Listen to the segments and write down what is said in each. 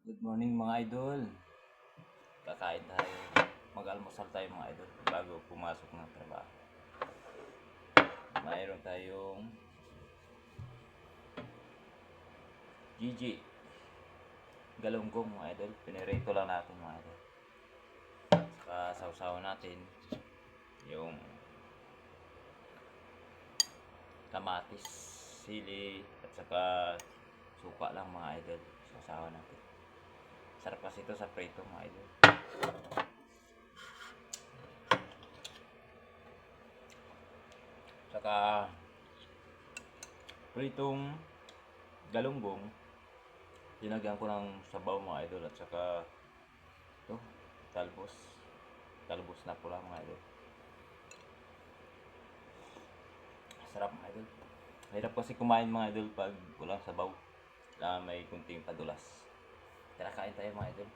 Good morning mga idol. Kakain tayo. Mag-almusal tayo mga idol bago pumasok ng trabaho. Mayroon tayong GG galunggong mga idol. Pinirito lang natin mga idol. Saka sausawan natin yung kamatis, sili at saka suka lang mga idol. Sausawan natin. Sarap kasi ito sa prito mga idol. Saka pritong galunggong, dinagyan ko ng sabaw mga idol at saka ito, talbos na pula mga idol. Sarap mga idol. Hirap kasi kumain mga idol pag walang sabaw na may kunting padulas. Tara kain tayo mga idol.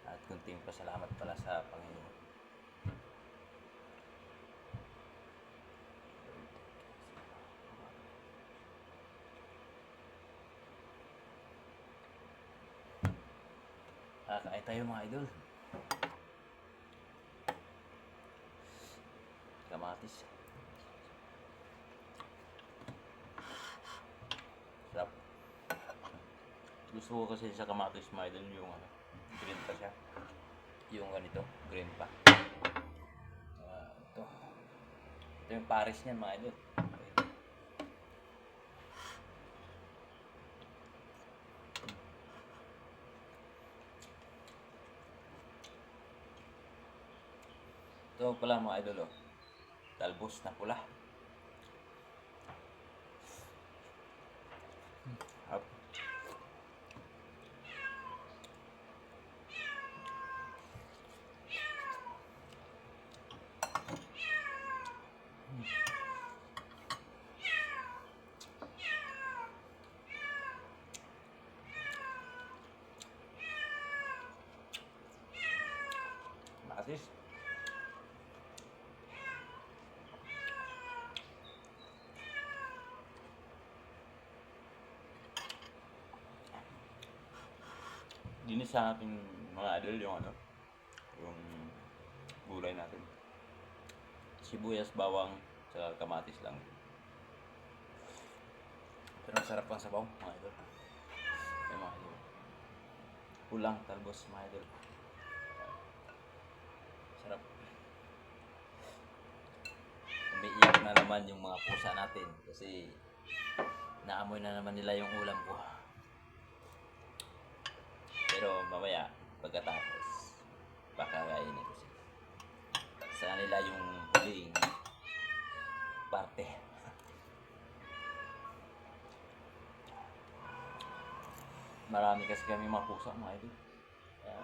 At kunting pasalamat pala sa Panginoon. Kain tayo mga idol. Kamatis. Sarap. Gusto ko kasi sa kamatis mga idol yung green pa siya. Yung ganito, green pa. Ito yung pares niyan mga idol. Ito pala mga idol talbos na pula. Up. Masis. Dinis sa ating mga idol yung yung gulay natin. Sibuyas, bawang, sa kamatis lang. Pero sarap ang sabaw mga idol. Ay mga idol. Pulang talbos mga idol. Sarap. Umiiyak na naman yung mga pusa natin kasi naamoy na naman nila yung ulam ko. Pero mamaya pagkatapos pakakainin ko sila. Sa kanila yung huling parte. Marami kasi kami mga pusa mga idol. Kaya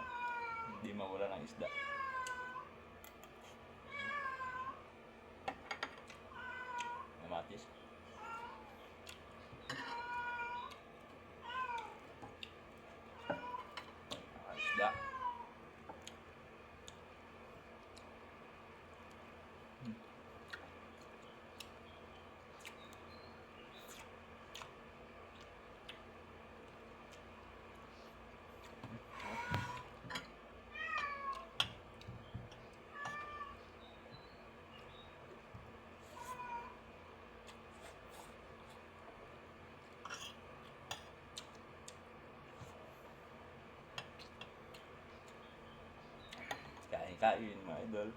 hindi mawala ng isda. Kamatis. Isda. Kain mga idol.